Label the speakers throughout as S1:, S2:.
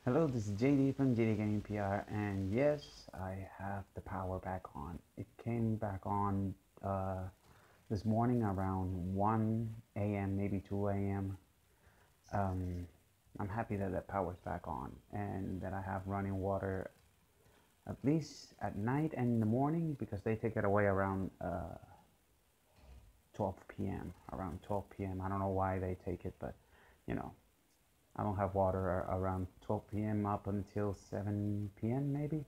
S1: Hello, this is JD from JD Gaming PR, and yes, I have the power back on. It came back on this morning around 1 a.m., maybe 2 a.m. Um, I'm happy that that power's back on and that I have running water at least at night and in the morning because they take it away around 12 p.m. Around 12 p.m. I don't know why they take it, but you know, I don't have water around 12 p.m. up until 7 p.m. maybe.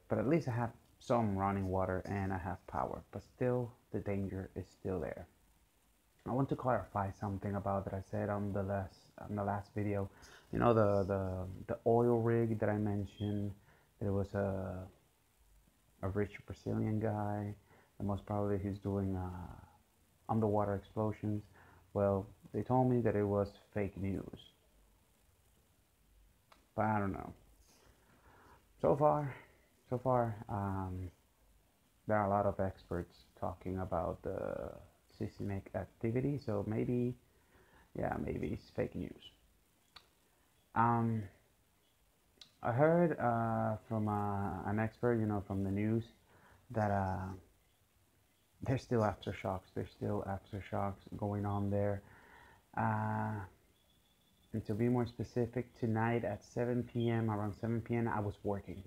S1: But at least I have some running water and I have power. But still, the danger is still there. I want to clarify something about that I said on the last video. You know the oil rig that I mentioned. There was a rich Brazilian guy. And most probably he's doing underwater explosions. Well, they told me that it was fake news, but I don't know. So far, so far, there are a lot of experts talking about the seismic activity. So maybe, yeah, maybe it's fake news. Um, I heard from an expert, from the news, that there's still aftershocks. There's still aftershocks going on there. Uh, and to be more specific, tonight at 7 p.m., around 7 p.m., I was working.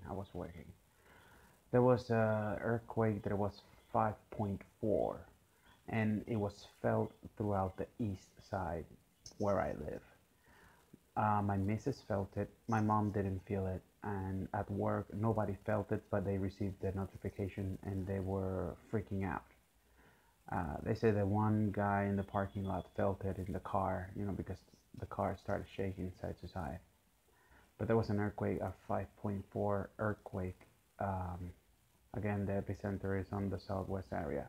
S1: There was a earthquake that was 5.4, and it was felt throughout the east side where I live. My missus felt it. My mom didn't feel it, and at work nobody felt it, but they received the notification and they were freaking out. They said that one guy in the parking lot felt it in the car, because the car started shaking side to side. But there was an earthquake, a 5.4 earthquake. Um, Again, the epicenter is on the southwest area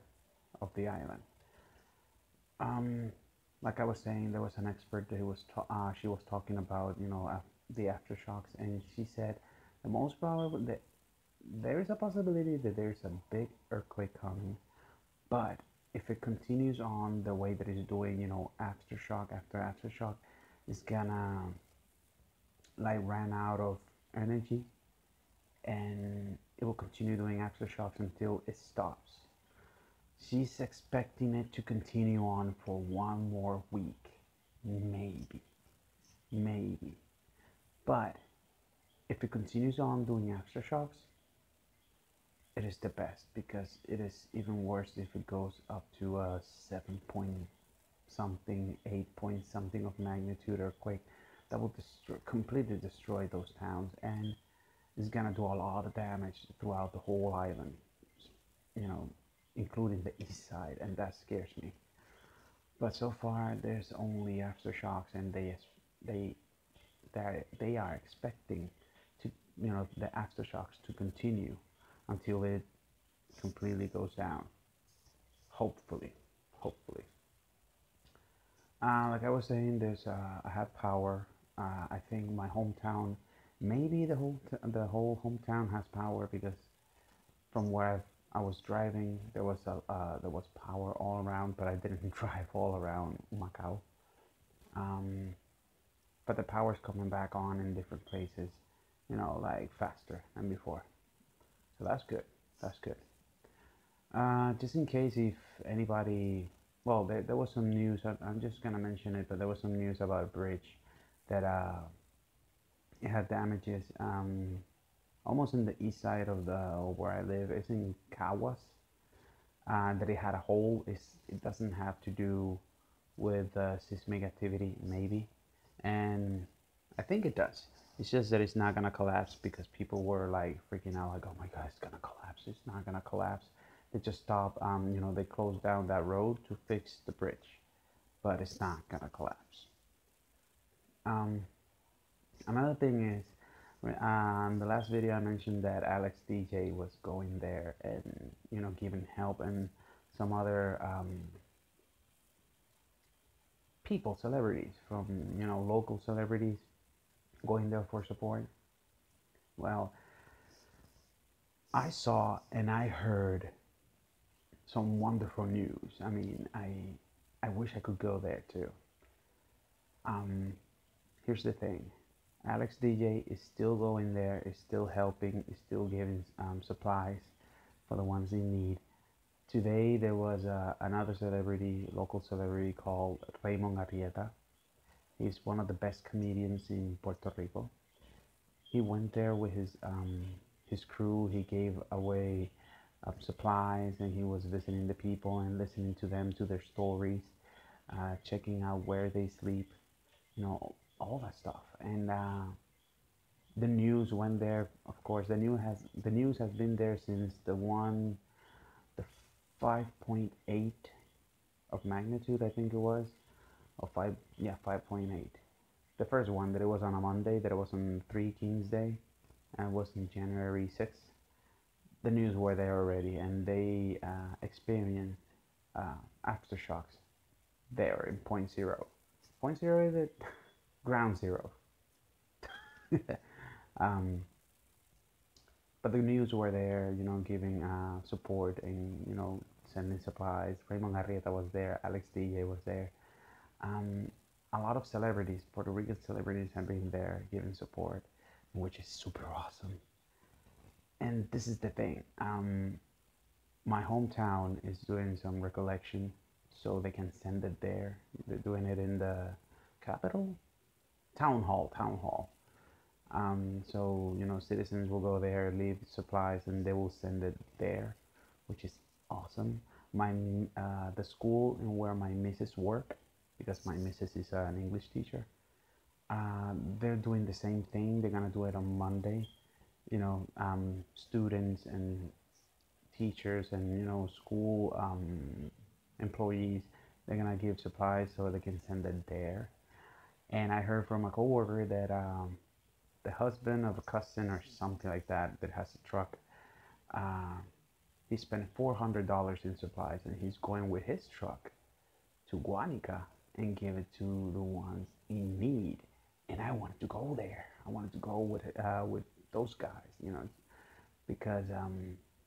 S1: of the island. Um, like I was saying, there was an expert that she was talking about, the aftershocks, and she said the most probable that there is a possibility that there's a big earthquake coming, but if it continues on the way that it's doing, aftershock after aftershock, it's gonna like run out of energy, and it will continue doing aftershocks until it stops. She's expecting it to continue on for one more week, maybe, maybe. But if it continues on doing aftershocks, it is the best because it is even worse if it goes up to a 7 point something, 8 point something of magnitude earthquake that will completely destroy those towns, and is gonna do a lot of damage throughout the whole island, you know, including the east side, and that scares me. But so far, there's only aftershocks, and they they are expecting to, the aftershocks to continue until it completely goes down. Hopefully, hopefully. Like I was saying, I have power. I think my hometown, maybe the whole hometown has power because from where I was driving, there was power all around, but I didn't drive all around Macau. Um, but the power's coming back on in different places, like faster than before. So that's good. That's good. Just in case if anybody, well, there was some news. I'm just gonna mention it, but there was some news about a bridge that it had damages. Almost in the east side of the where I live. It's in Caguas. That it had a hole. It doesn't have to do with seismic activity, maybe, and I think it does. It's just that it's not gonna collapse because people were like freaking out, like, "Oh my God, it's gonna collapse! It's not gonna collapse." They just stopped. They closed down that road to fix the bridge, but it's not gonna collapse. Um, Another thing is, the last video I mentioned that Alex DJ was going there and giving help, and some other people, celebrities from local celebrities going there for support. Well, I saw and I heard some wonderful news. I mean, I wish I could go there too. Um, Here's the thing. Alex DJ is still going there, is still helping, is still giving supplies for the ones in need. Today there was another celebrity, local celebrity called Raymond Arrieta. He's one of the best comedians in Puerto Rico. He went there with his crew. He gave away supplies, and he was visiting the people and listening to them, to their stories, checking out where they sleep, all that stuff. And the news went there. Of course, the news has been there since the 5.8 of magnitude, I think it was, or five, yeah, 5.8. The first one that it was on a Monday, that it was on Three Kings Day, and it was in January 6th. The news were there already, and they experienced aftershocks there in point zero. Point zero is it? Ground zero. um, but the news were there, giving support and sending supplies. Raymond Arrieta was there. Alex DJ was there. Um, a lot of celebrities, Puerto Rican celebrities, have been there giving support, which is super awesome. And this is the thing. My hometown is doing some recollection, so they can send it there. They're doing it in the capital, town hall. So citizens will go there, leave supplies, and they will send it there, which is awesome. My the school and where my missus work, because my missus is an English teacher. They're doing the same thing. They're gonna do it on Monday. Students and teachers and school employees, they're gonna give supplies so they can send it there. And I heard from a coworker that the husband of a cousin or something like that that has a truck, uh, he spent $400 in supplies, and he's going with his truck to Guanica and give it to the ones in need. And I wanted to go there. I wanted to go with those guys, because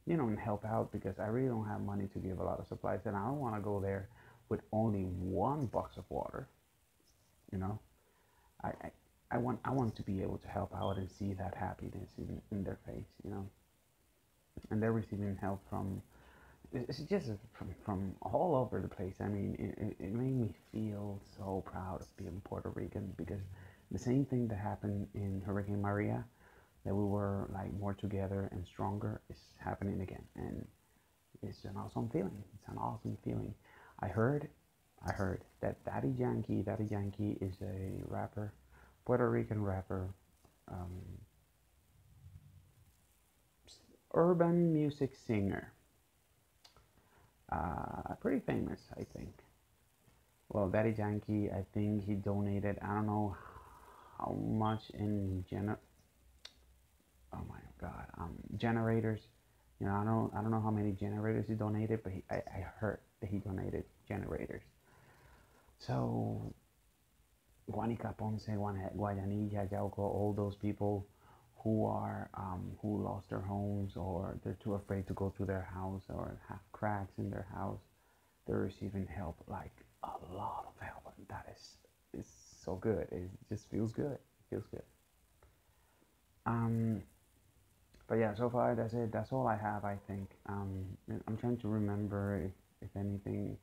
S1: and help out, because I really don't have money to give a lot of supplies, and I don't want to go there with only one box of water. You know, I, I I want to be able to help out and see that happiness in their face. And they're receiving help from, it's just from all over the place. I mean, it made me feel so proud of being Puerto Rican, because the same thing that happened in Hurricane Maria, that we were like more together and stronger, is happening again, and it's an awesome feeling. It's an awesome feeling. I heard, I heard that Daddy Yankee is a rapper, Puerto Rican rapper, um, urban music singer, pretty famous, I think. Well, Daddy Yankee, I think he donated, I don't know how much in oh my God, generators. I don't know how many generators he donated, but I heard that he donated generators. So Guanica, Ponce, Guayanilla, Yauco, all those people who lost their homes, or they're too afraid to go to their house, or have cracks in their house, they're receiving help, like a lot of help, and that is so good. It just feels good. It feels good. Um, but yeah, so far that's it. That's all I have, I think. I'm trying to remember if anything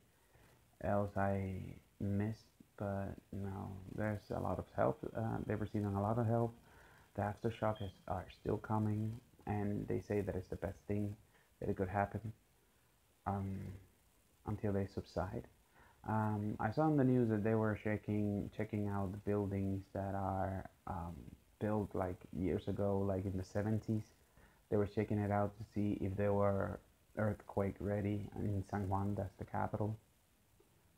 S1: else I missed, but no, there's a lot of help. They're receiving a lot of help. The aftershocks are still coming, and they say that it's the best thing that it could happen, um, until they subside. I saw in the news that they were checking out the buildings that are built like years ago, like in the 70s. They were checking it out to see if they were earthquake ready in San Juan, that's the capital.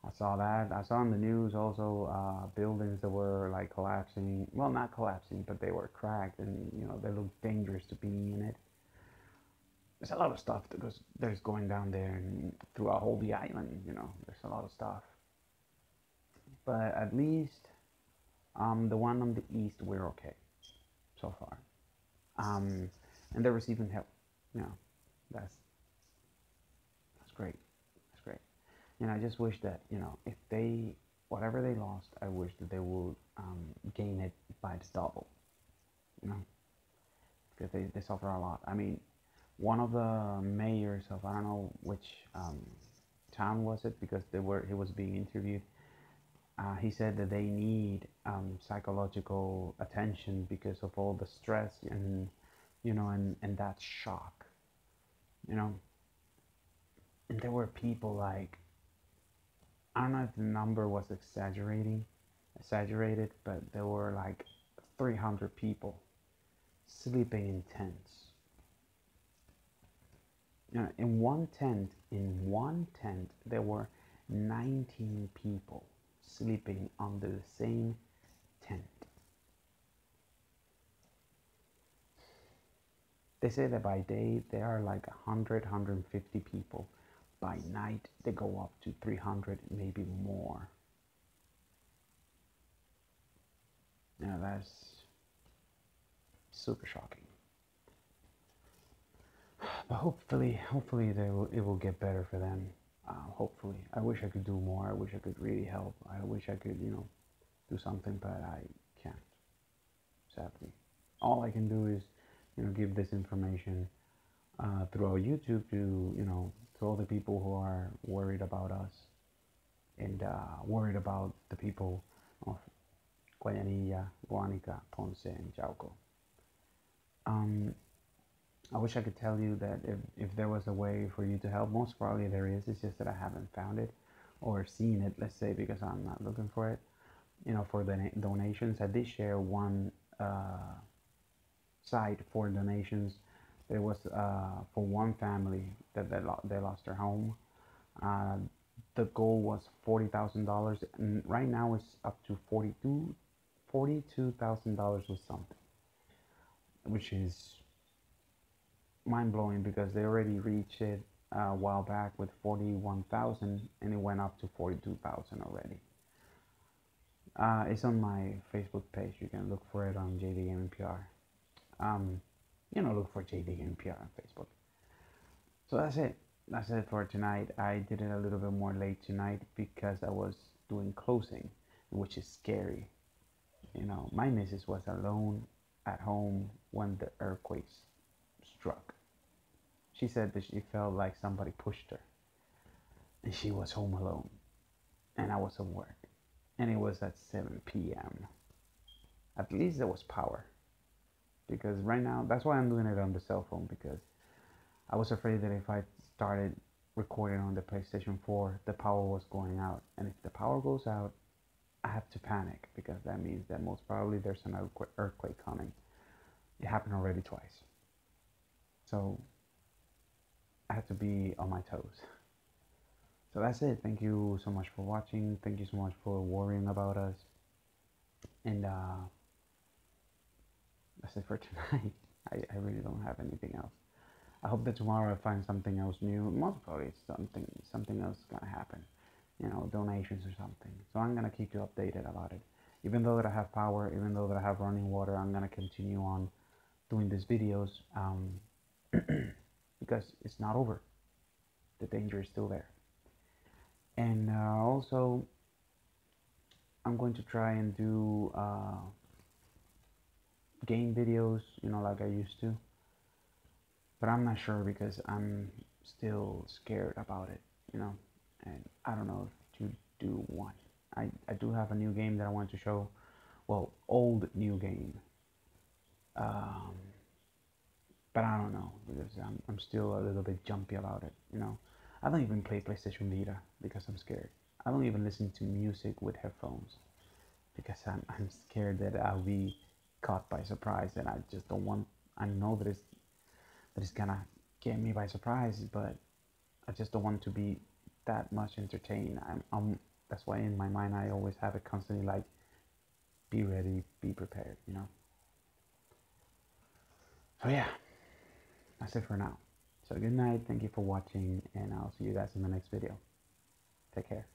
S1: I saw that. I saw in the news also buildings that were like collapsing. Well, not collapsing, but they were cracked, and they looked dangerous to be in it. There's a lot of stuff there's going down there and throughout whole the island. There's a lot of stuff, but at least the one on the east, we're okay so far. Um, and they're receiving help. You know, that's that's great. That's great. And I just wish that if they, whatever they lost, I wish that they would gain it by the double. you know, because they suffer a lot. I mean, one of the mayors of, I don't know which town was it, because he was being interviewed. He said that they need psychological attention because of all the stress and, you know, and that shock, you know. And there were people like, I don't know if the number was exaggerated, but there were like 300 people sleeping in tents. You know, in one tent, there were 19 people sleeping under the same tent. They say that by day there are like 150 people. By night they go up to 300, maybe more. You know, that's super shocking. But hopefully it will get better for them. Hopefully, I wish I could do more. I wish I could really help. I wish I could, you know, do something, but I can't. Sadly, all I can do is, you know, give this information through YouTube to, you know, to all the people who are worried about us and worried about the people of Guayanilla, Guanica, Ponce, and Chauco. I wish I could tell you that if there was a way for you to help. Most probably there is. It's just that I haven't found it or seen it, let's say, because I'm not looking for it. You know, for the donations, I did share one site for donations. There was for one family that they lost their home. Uh, the goal was $40,000, and right now it's up to $42,000 with something, which is mind-blowing because they already reached it a while back with 41,000, and it went up to 42,000 already. It's on my Facebook page. You can look for it on JD Gaming PR. You know, look for JD Gaming PR on Facebook. So that's it. That's it for tonight. I did it a little bit more late tonight because I was doing closing, which is scary. You know, my missus was alone at home when the earthquakes struck. She said that she felt like somebody pushed her, and she was home alone, and I was at work, and it was at 7 p.m. At least there was power, because right now, that's why I'm doing it on the cell phone, because I was afraid that if I started recording on the PlayStation 4, the power was going out, and if the power goes out, I have to panic, because that means that most probably there's an earthquake coming. It happened already twice. So I have to be on my toes. So that's it. Thank you so much for watching. Thank you so much for worrying about us. And that's it for tonight. I really don't have anything else. I hope that tomorrow I find something else new. Most probably it's something else is gonna happen. You know, donations or something. So I'm gonna keep you updated about it. Even though that I have power, even though that I have running water, I'm gonna continue on doing these videos because it's not over. The danger is still there. And also, I'm going to try and do game videos, you know, like I used to. But I'm not sure because I'm still scared about it, you know. And I don't know if to do one. I do have a new game that I want to show. Well, old new game. But I don't know because I'm still a little bit jumpy about it, you know. I don't even play PlayStation Vita because I'm scared. I don't even listen to music with headphones because I'm scared that I'll be caught by surprise, and I just don't want. I know that it's gonna get me by surprise, but I just don't want to be that much entertained. That's why in my mind I always have it constantly like, be ready, be prepared, you know. So yeah, that's it for now. So good night, thank you for watching, and I'll see you guys in the next video. Take care.